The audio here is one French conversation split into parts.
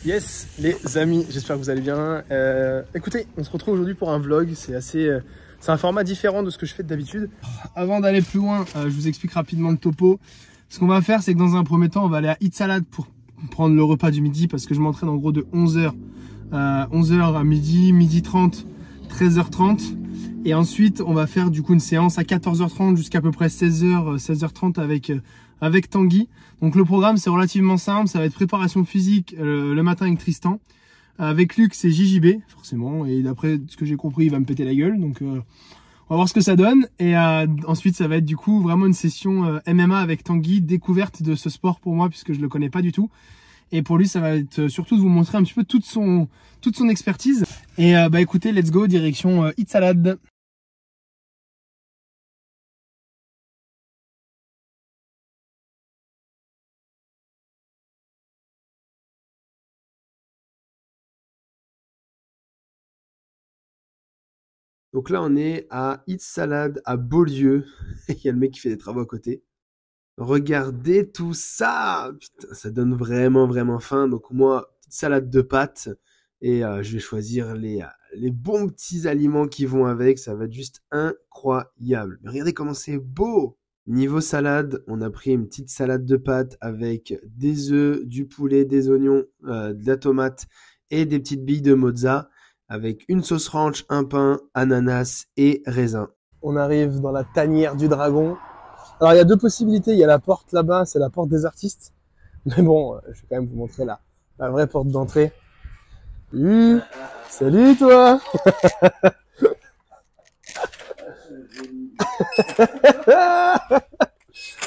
Yes les amis, j'espère que vous allez bien. Écoutez, on se retrouve aujourd'hui pour un vlog, c'est un format différent de ce que je fais d'habitude. Avant d'aller plus loin, je vous explique rapidement le topo. Ce qu'on va faire, c'est que dans un premier temps, on va aller à Eat Salad pour prendre le repas du midi parce que je m'entraîne en gros de 11h à midi, midi 30, 13h30. Et ensuite, on va faire du coup une séance à 14h30 jusqu'à peu près 16h30 avec Tanguy. Donc le programme c'est relativement simple, ça va être préparation physique le matin avec Tristan. Avec Luc c'est JJB forcément et d'après ce que j'ai compris il va me péter la gueule donc on va voir ce que ça donne. Et ensuite ça va être du coup vraiment une session MMA avec Tanguy, découverte de ce sport pour moi puisque je le connais pas du tout. Et pour lui ça va être surtout de vous montrer un petit peu toute son expertise. Et bah écoutez, let's go, direction Eat Salad. Donc là, on est à Eat Salad à Beaulieu. Il y a le mec qui fait des travaux à côté. Regardez tout ça! Putain, ça donne vraiment faim. Donc moi, petite salade de pâtes. Et je vais choisir les bons petits aliments qui vont avec. Ça va être juste incroyable. Mais regardez comment c'est beau! Niveau salade, on a pris une petite salade de pâtes avec des œufs, du poulet, des oignons, de la tomate et des petites billes de mozza. Avec une sauce ranch, un pain, ananas et raisin. On arrive dans la tanière du dragon. Alors il y a deux possibilités, il y a la porte là-bas, c'est la porte des artistes. Mais bon, je vais quand même vous montrer la vraie porte d'entrée. Salut toi.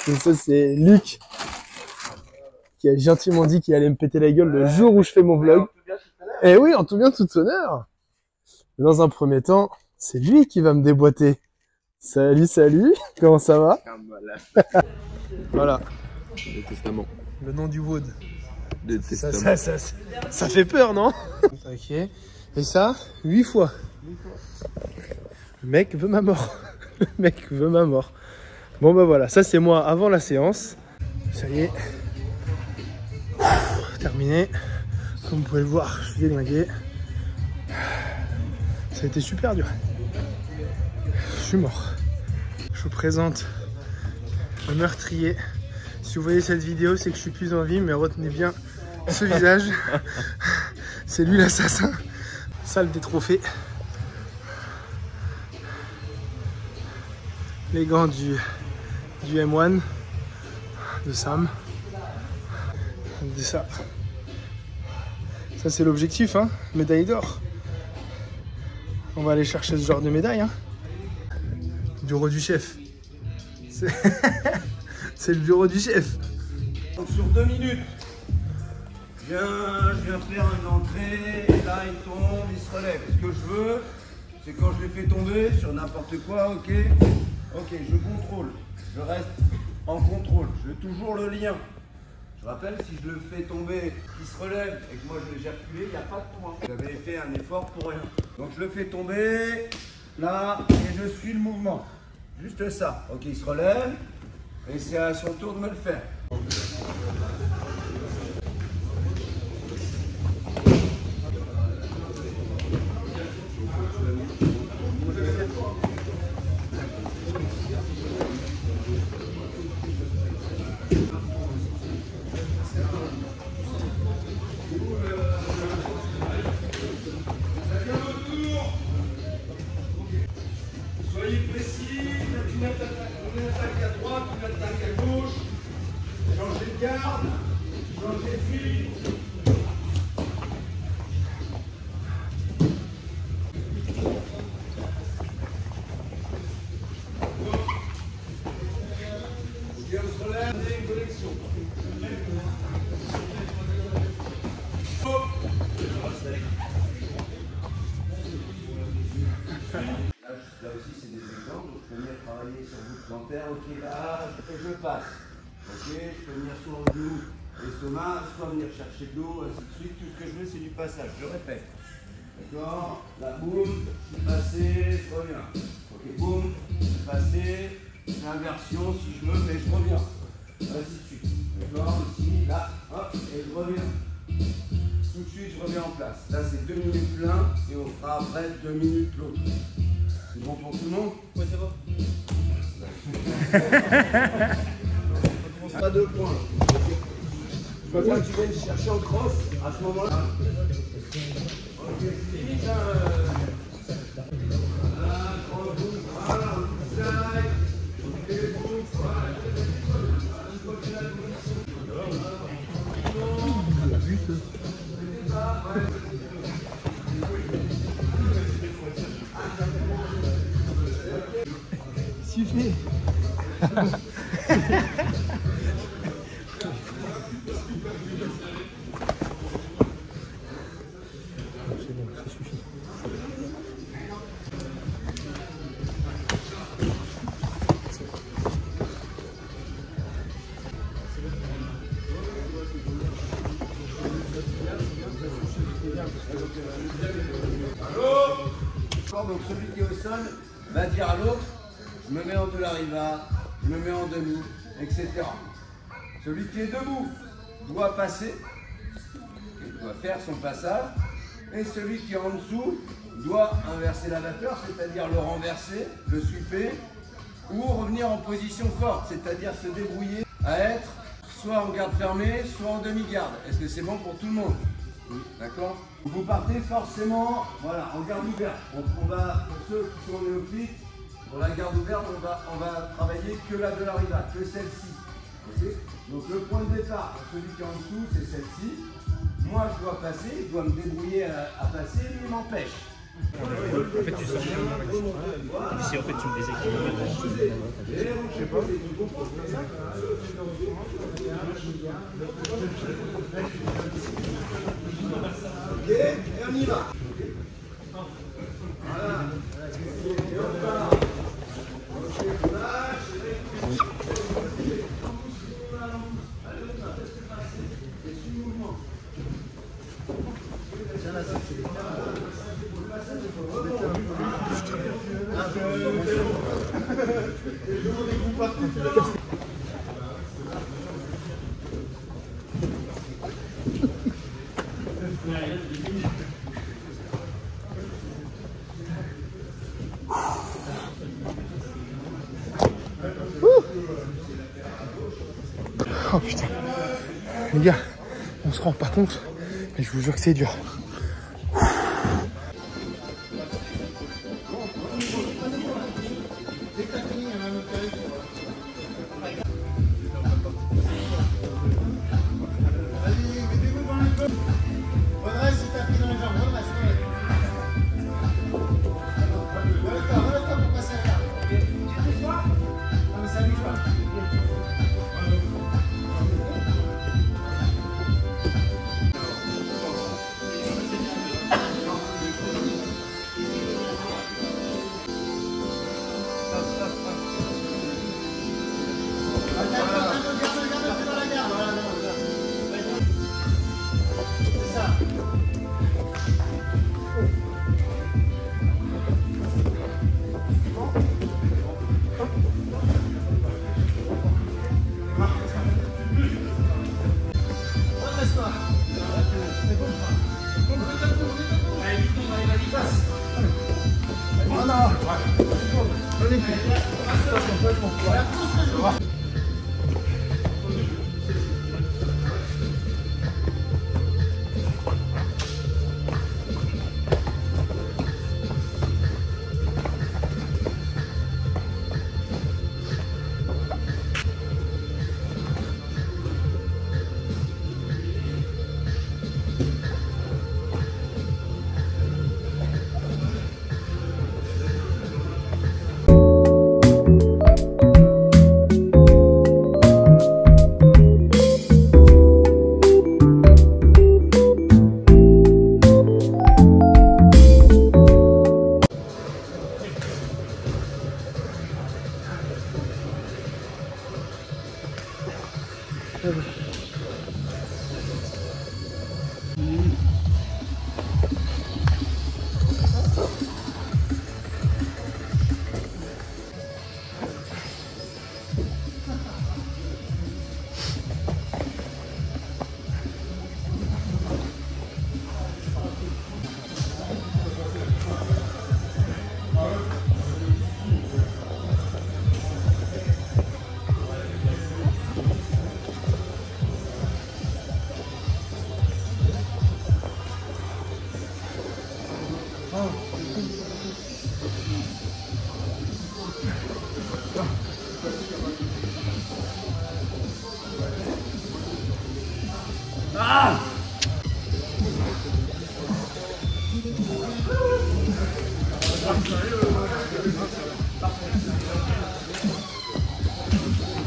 Donc ça c'est Luc qui a gentiment dit qu'il allait me péter la gueule le jour où je fais mon vlog. Eh oui, en tout bien, tout honneur. Dans un premier temps, c'est lui qui va me déboîter. Salut, comment ça va? Voilà. Le testament. Le nom du Wood. Le testament. Ça fait peur, non? Ok. Et ça, 8 fois. Le mec veut ma mort. Le mec veut ma mort. Bon bah voilà, ça c'est moi avant la séance. Ça y est. Terminé. Comme vous pouvez le voir, je suis déglingué. Ça a été super dur. Je suis mort. Je vous présente le meurtrier. Si vous voyez cette vidéo, c'est que je suis plus en vie, mais retenez bien ce visage. C'est lui l'assassin. Salle des trophées. Les gants du M1 de Sam. Ça c'est l'objectif, hein, médaille d'or. On va aller chercher ce genre de médaille, hein. Bureau du chef. C'est le bureau du chef. Donc sur 2 minutes, je viens faire une entrée, et là il tombe, il se relève. Ce que je veux, c'est quand je le fais tomber sur n'importe quoi, ok, je contrôle, je reste en contrôle, je veux toujours le lien. Je rappelle, si je le fais tomber, il se relève et que moi je l'ai reculé, il n'y a pas de point. J'avais fait un effort pour rien. Donc je le fais tomber, là, et je suis le mouvement. Juste ça. Ok, il se relève, et c'est à son tour de me le faire. Soyez précis, une attaque à droite, une attaque à gauche, changez de garde, changez de fil. Ok, on se relève, on a une connexion. Là aussi, c'est des exemples. Donc, je peux venir travailler sur votre plantaire. Ok, là, je passe. Ok, je peux venir sur le genou, l'estomac, soit venir chercher de l'eau, ainsi de suite. Tout ce que je veux, c'est du passage. Je répète. D'accord? Là, boum, je suis passé, je reviens. Ok, boum, je suis passé, inversion si je veux, mais je reviens. Ainsi de suite. D'accord? Ici, là, hop, et je reviens. tout de suite je remets en place. Là c'est 2 minutes l'un et on fera après 2 minutes l'autre. C'est bon pour tout le monde? Ouais, c'est bon. Pas 2 points. Je veux bien que tu viennes chercher en cross à ce moment-là. Ok, c'est vite hein. Suffit. C'est bon, ça suffit. Donc celui qui est au sol va dire à l'autre, je me mets en dollariva, je me mets en demi, etc. Celui qui est debout doit passer, il doit faire son passage, et celui qui est en dessous doit inverser la vapeur, c'est-à-dire le renverser, le sweeper, ou revenir en position forte, c'est-à-dire se débrouiller à être soit en garde fermée, soit en demi-garde. Est-ce que c'est bon pour tout le monde? D'accord? Vous partez forcément, voilà, en garde ouverte. On va, pour ceux qui sont néophytes, pour la garde ouverte, on va travailler que la dollariva, que celle-ci. Okay? Donc le point de départ, pour celui qui est en dessous, c'est celle-ci. Moi, je dois passer, je dois me débrouiller à passer, lui, il m'empêche. En fait, tu sors si en fait tu me déséquilibres. Je sais pas. Ok, et on y va. Voilà. Et on part. Ok, on lâche. Et suis le mouvement. Oh putain. Les gars, on se rend pas compte, mais je vous jure que c'est dur.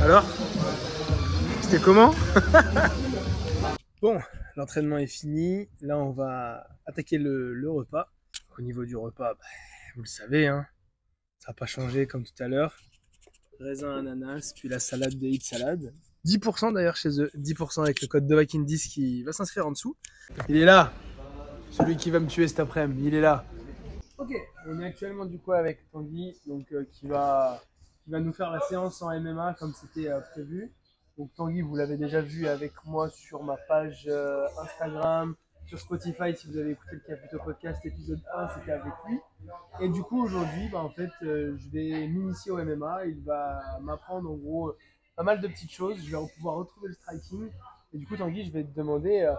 Alors, c'était comment? Bon, l'entraînement est fini. Là, on va attaquer le repas. Au niveau du repas, vous le savez, hein, ça n'a pas changé comme tout à l'heure. Raisin, ananas, puis la salade de hit salade. 10% d'ailleurs chez eux, 10% avec le code DEVAKIN10 qui va s'inscrire en dessous. Il est là, celui qui va me tuer cet après-midi, il est là. Ok, on est actuellement du coup avec Tanguy, donc qui va nous faire la séance en MMA comme c'était prévu. Donc Tanguy, vous l'avez déjà vu avec moi sur ma page Instagram, sur Spotify, si vous avez écouté le Capito Podcast épisode 1, c'était avec lui. Et du coup aujourd'hui, en fait, je vais m'initier au MMA, il va m'apprendre en gros pas mal de petites choses, je vais pouvoir retrouver le striking. Et du coup Tanguy, je vais te demander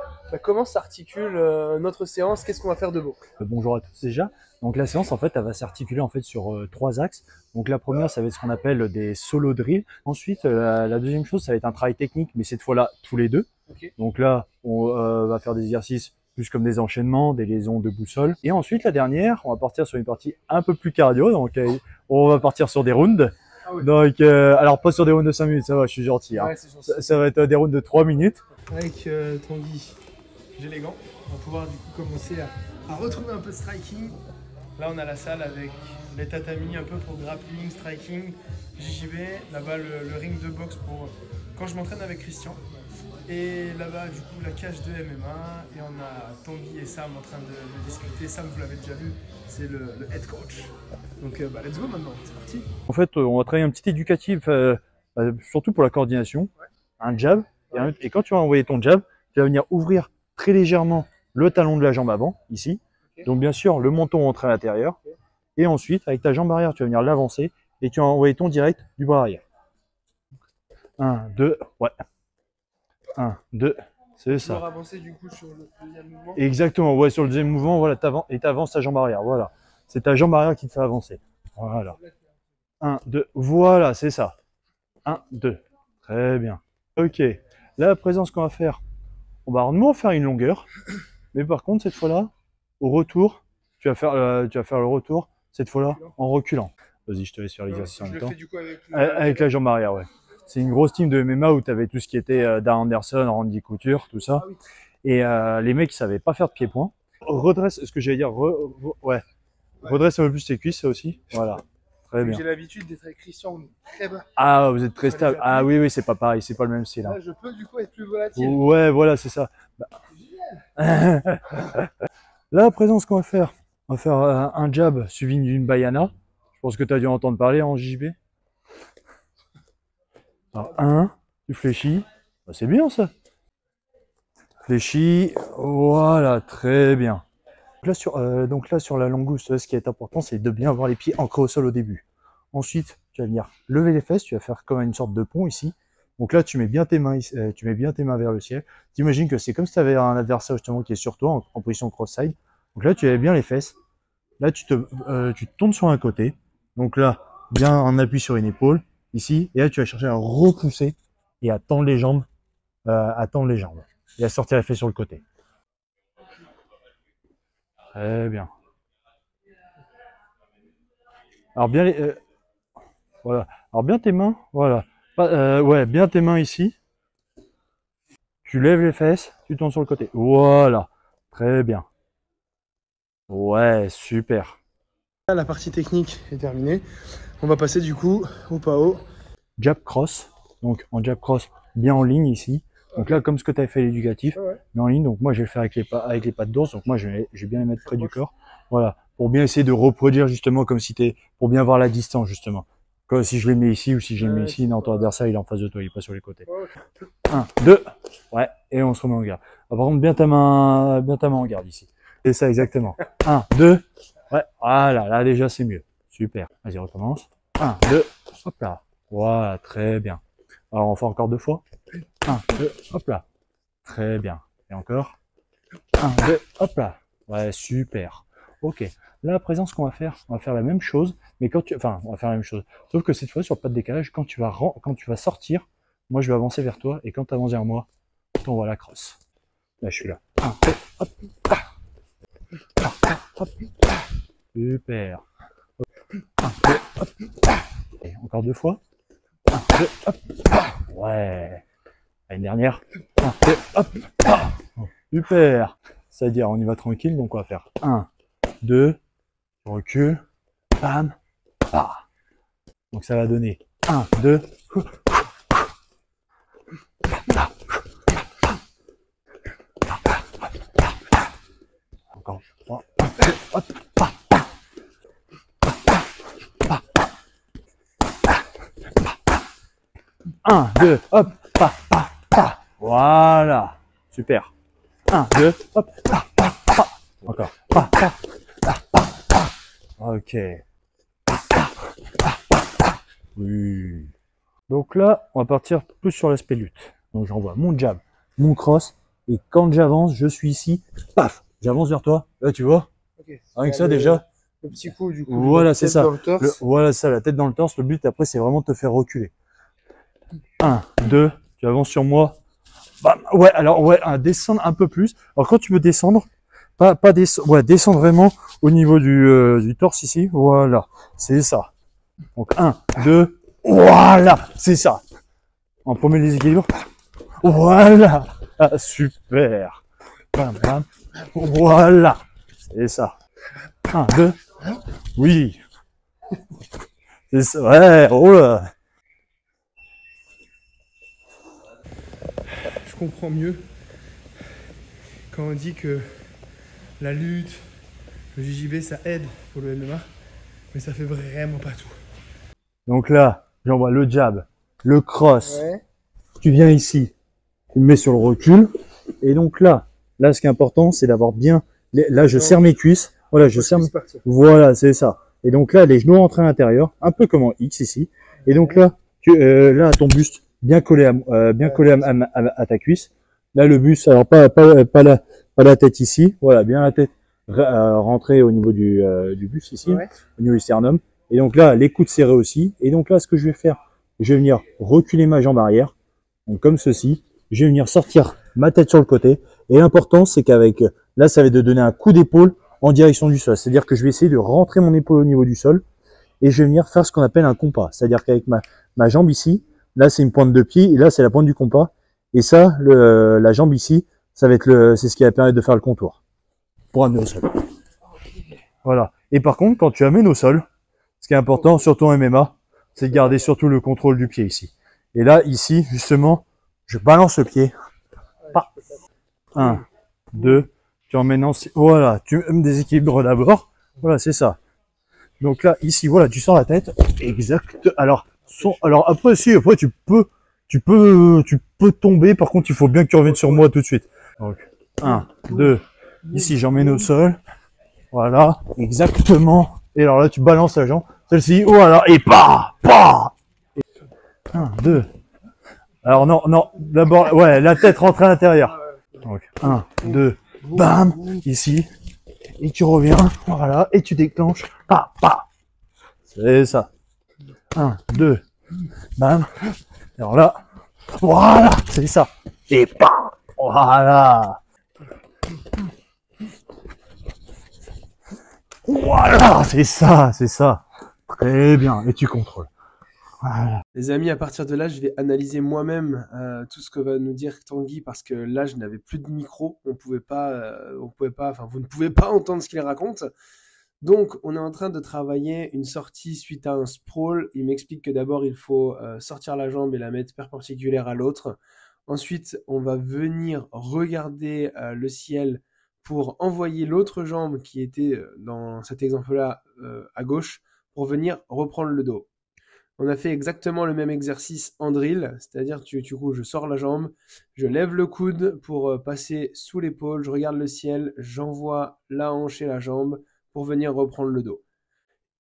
comment s'articule notre séance, qu'est-ce qu'on va faire de beau? Bonjour à tous déjà. Donc la séance en fait elle va s'articuler en fait sur 3 axes. Donc la première ça va être ce qu'on appelle des solo drills. Ensuite la deuxième chose ça va être un travail technique mais cette fois-là tous les deux. Okay. Donc là on va faire des exercices plus comme des enchaînements, des liaisons de boussole. Et ensuite la dernière on va partir sur une partie un peu plus cardio. Donc on va partir sur des rounds. Ah oui. Donc alors pas sur des rounds de 5 minutes, ça va, je suis gentil. Hein. Ouais, ça va être des rounds de 3 minutes. Avec Tanguy, j'ai les gants, on va pouvoir du coup commencer à retrouver un peu de striking. Là on a la salle avec les tatamis un peu pour grappling, striking, JJB, là-bas le ring de boxe pour quand je m'entraîne avec Christian. Et là-bas du coup la cage de MMA et on a Tanguy et Sam en train de discuter. Sam vous l'avez déjà vu, c'est le head coach. Donc let's go maintenant, c'est parti. En fait on va travailler un petit éducatif surtout pour la coordination, un jab. Et quand tu vas envoyer ton jab, tu vas venir ouvrir très légèrement le talon de la jambe avant, ici. Okay. Donc bien sûr, le menton rentre à l'intérieur. Okay. Et ensuite, avec ta jambe arrière, tu vas venir l'avancer et tu vas envoyer ton direct du bras arrière. 1, 2, ouais. 1, 2, c'est ça. Tu vas avancer du coup sur le deuxième mouvement. Exactement, ouais, sur le deuxième mouvement, voilà, et tu avances ta jambe arrière, voilà. C'est ta jambe arrière qui te fait avancer. Voilà. 1, 2, voilà, c'est ça. 1, 2, très bien. Ok. Là, à présent, ce qu'on va faire, on va rarement faire une longueur, mais par contre, cette fois-là, au retour, tu vas faire le retour, cette fois-là, en reculant. Vas-y, je te laisse faire l'exercice en même temps. Du coup avec la jambe arrière, ouais. C'est une grosse team de MMA où tu avais tout ce qui était Dan Anderson, Randy Couture, tout ça. Ah oui. Et les mecs, ils savaient pas faire de pied-point. Redresse, ce que j'allais dire, ouais. Redresse un peu plus tes cuisses, ça aussi. Voilà. Très bien. J'ai l'habitude d'être avec Christian, très bas. Ah, vous êtes très stable. Ah oui, c'est pas pareil, c'est pas le même style. Hein. Là, je peux du coup être plus volatile. Ouais, voilà, c'est ça. Là, à présent, ce qu'on va faire un jab suivi d'une bayana. Je pense que tu as dû entendre parler en JB. Alors, 1, tu fléchis. Bah, c'est bien ça. Fléchis. Voilà, très bien. Donc là, sur la langouste, ce qui est important, c'est de bien avoir les pieds ancrés au sol au début. Ensuite, tu vas venir lever les fesses, tu vas faire comme une sorte de pont ici. Donc là, tu mets bien tes mains vers le ciel. Tu imagines que c'est comme si tu avais un adversaire justement qui est sur toi en position cross-side. Donc là, tu avais bien les fesses. Là, tu te tournes sur un côté. Donc là, bien en appui sur une épaule, ici. Et là, tu vas chercher à repousser et à tendre les jambes. Et à sortir les fesses sur le côté. Très bien. Alors bien voilà. Alors bien tes mains, voilà. Ouais, bien tes mains ici. Tu lèves les fesses, tu tournes sur le côté. Voilà. Très bien. Ouais, super. Là, la partie technique est terminée. On va passer du coup au PAO. Jab cross. Donc en jab cross, bien en ligne ici. Donc là, comme ce que tu avais fait l'éducatif, mais en ligne, donc moi je vais le faire avec les pattes d'ours, donc moi je vais bien les mettre près du corps. Voilà, pour bien essayer de reproduire justement comme si pour bien voir la distance justement. Comme si je les mets ici ou si je les mets ici, non, ton adversaire il est en face de toi, il est pas sur les côtés. 1, 2, ouais, et on se remet en garde. Par contre, bien ta main en garde ici. C'est ça exactement. 1, 2, ouais, voilà, là déjà c'est mieux. Super. Vas-y, recommence. 1, 2, hop là. Voilà, très bien. Alors on fait encore 2 fois. 1, 2, hop là. Très bien. Et encore. 1, 2, hop là. Ouais, super. Ok. Là, à présent, ce qu'on va faire la même chose, mais on va faire la même chose. Sauf que cette fois, sur le pas de décalage, quand tu vas sortir, moi, je vais avancer vers toi, et quand tu avances vers moi, tu envoies la crosse. Là, je suis là. 1, 2, hop. Super. 1, 2, hop. Et encore 2 fois. 1, 2, hop. Ouais. Une dernière. 1, 2, hop. Super. C'est-à-dire, on y va tranquille, donc on va faire 1, 2, recule, bam, bah. Donc ça va donner 1, 2, encore 3, 1, 2, hop, bah, bah. 1, 2, hop, bah, bah, bah. Voilà. Super. 1, 2, hop, bah, bah, bah. Encore. Bah, bah, bah, bah, bah. Ok. Oui. Donc là, on va partir plus sur l'aspect lutte. Donc j'envoie mon jab, mon cross, et quand j'avance, je suis ici, paf, j'avance vers toi. Là, tu vois, Okay. rien que ça déjà. Le petit coup, du coup. Voilà, c'est ça. Dans le torse. Voilà ça, la tête dans le torse. Le but après, c'est vraiment de te faire reculer. 1, 2, tu avances sur moi. Bam. Ouais, alors ouais, descendre un peu plus. Alors quand tu veux descendre, pas descendre, ouais, descendre vraiment au niveau du torse ici. Voilà, c'est ça. Donc 1, 2, voilà, c'est ça. En premier déséquilibre. Voilà, ah, super. Bam, bam. Voilà, c'est ça. 1, 2, oui. C'est ça, ouais, oh là. Je comprends mieux quand on dit que la lutte, le JJB, ça aide pour le MMA, mais ça fait vraiment pas tout. Donc là, j'envoie le jab, le cross. Ouais. Tu viens ici, tu me mets sur le recul. Et donc là, ce qui est important, c'est d'avoir bien. Là, je serre mes cuisses. Voilà, je serre. Voilà, c'est ça. Et donc là, les genoux rentrent à l'intérieur, un peu comme en X ici. Et donc là, là, ton buste bien collé à ta cuisse. Là, le buste, alors pas la tête ici. Voilà, bien la tête rentrée au niveau du buste ici, Ouais. au niveau du sternum. Et donc là, les coudes serrés aussi. Et donc là, ce que je vais faire, je vais venir reculer ma jambe arrière, donc comme ceci. Je vais venir sortir ma tête sur le côté. Et l'important, c'est qu'avec, là, ça va être de donner un coup d'épaule en direction du sol. C'est-à-dire que je vais essayer de rentrer mon épaule au niveau du sol et je vais venir faire ce qu'on appelle un compas. C'est-à-dire qu'avec ma jambe ici, là, c'est une pointe de pied et là, c'est la pointe du compas. Et ça, la jambe ici, ça va être c'est ce qui va permettre de faire le contour pour amener au sol. Voilà. Et par contre, quand tu amènes au sol, ce qui est important, surtout en MMA, c'est de garder surtout le contrôle du pied ici. Et là, ici, justement, je balance le pied. 1, 2, tu emmènes en... Voilà, tu me déséquilibres d'abord. Voilà, c'est ça. Donc là, ici, voilà, tu sors la tête. Exact. Alors après, si, après, tu peux tomber. Par contre, il faut bien que tu reviennes sur moi tout de suite. Donc, 1, 2, ici, j'emmène au sol. Voilà, exactement. Et alors là, tu balances la jambe. Celle-ci, voilà, et pas. 1, 2. Alors non, d'abord, ouais, la tête rentre à l'intérieur. Donc, 1, 2, bam, ici. Et tu reviens, voilà, et tu déclenches. C'est ça. 1, 2, bam. Alors là, voilà, c'est ça. Et voilà. Voilà, c'est ça. Très bien, et tu contrôles. Voilà. Les amis, à partir de là, je vais analyser moi-même tout ce que va nous dire Tanguy parce que là, je n'avais plus de micro. On pouvait pas, enfin, vous ne pouvez pas entendre ce qu'il raconte. Donc, on est en train de travailler une sortie suite à un sprawl. Il m'explique que d'abord, il faut sortir la jambe et la mettre perpendiculaire à l'autre. Ensuite, on va venir regarder le ciel pour envoyer l'autre jambe qui était dans cet exemple-là à gauche pour venir reprendre le dos. On a fait exactement le même exercice en drill, c'est-à-dire du coup je sors la jambe, je lève le coude pour passer sous l'épaule, je regarde le ciel, j'envoie la hanche et la jambe pour venir reprendre le dos.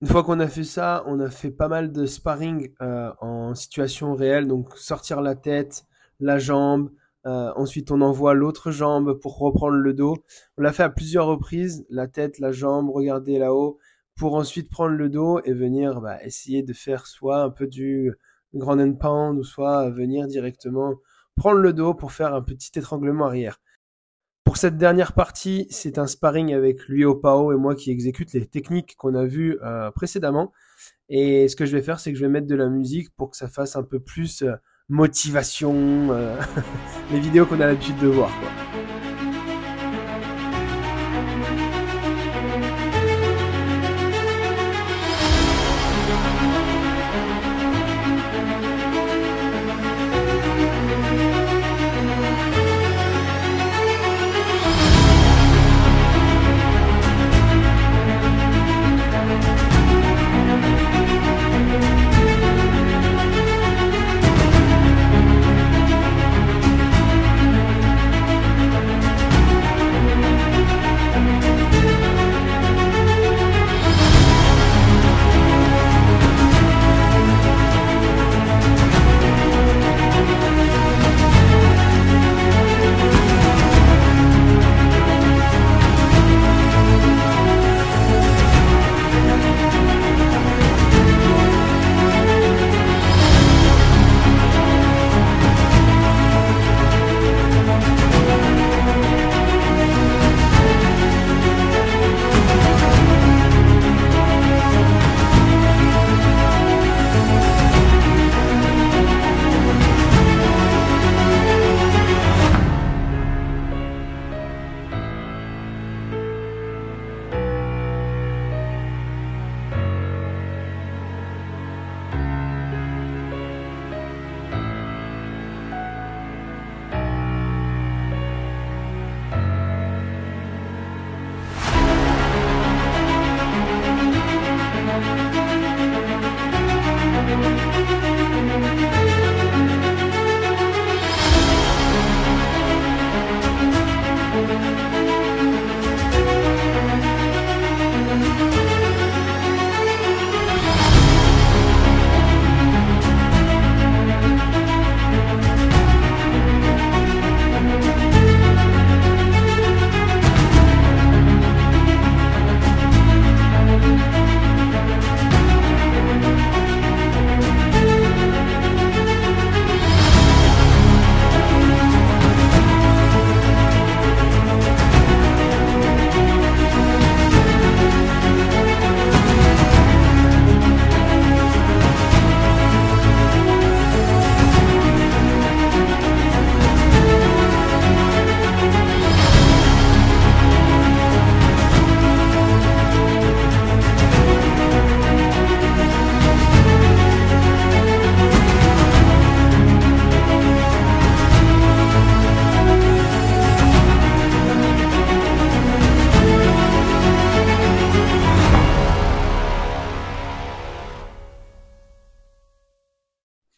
Une fois qu'on a fait ça, on a fait pas mal de sparring en situation réelle, donc sortir la tête, la jambe, ensuite on envoie l'autre jambe pour reprendre le dos. On l'a fait à plusieurs reprises, la tête, la jambe, regarder là-haut, pour ensuite prendre le dos et venir essayer de faire soit un peu du ground and pound ou soit venir directement prendre le dos pour faire un petit étranglement arrière. Pour cette dernière partie, c'est un sparring avec lui au PAO et moi qui exécute les techniques qu'on a vues précédemment. Et ce que je vais faire, c'est que je vais mettre de la musique pour que ça fasse un peu plus motivation, les vidéos qu'on a l'habitude de voir, quoi.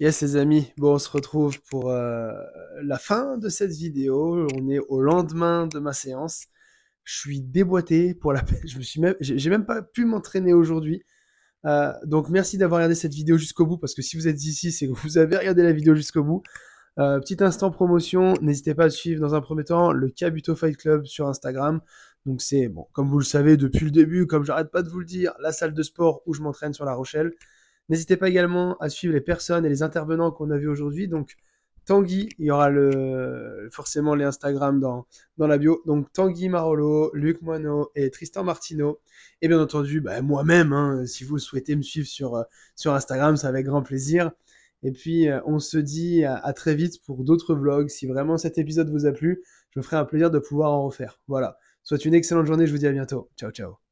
Yes les amis, bon on se retrouve pour la fin de cette vidéo, on est au lendemain de ma séance, je suis déboîté pour la peine, j'ai même pas pu m'entraîner aujourd'hui, donc merci d'avoir regardé cette vidéo jusqu'au bout, parce que si vous êtes ici, c'est que vous avez regardé la vidéo jusqu'au bout. Petit instant promotion, n'hésitez pas à suivre dans un premier temps le Kabuto Fight Club sur Instagram, donc c'est, bon, comme vous le savez depuis le début, comme j'arrête pas de vous le dire, la salle de sport où je m'entraîne sur La Rochelle. N'hésitez pas également à suivre les personnes et les intervenants qu'on a vus aujourd'hui. Donc, Tanguy, il y aura forcément les Instagram dans la bio. Donc, Tanguy Marolo, Luc Moineau et Tristan Martineau. Et bien entendu, moi-même, hein, si vous souhaitez me suivre sur Instagram, c'est avec grand plaisir. Et puis, on se dit à très vite pour d'autres vlogs. Si vraiment cet épisode vous a plu, je me ferai un plaisir de pouvoir en refaire. Voilà. Soit une excellente journée, je vous dis à bientôt. Ciao, ciao.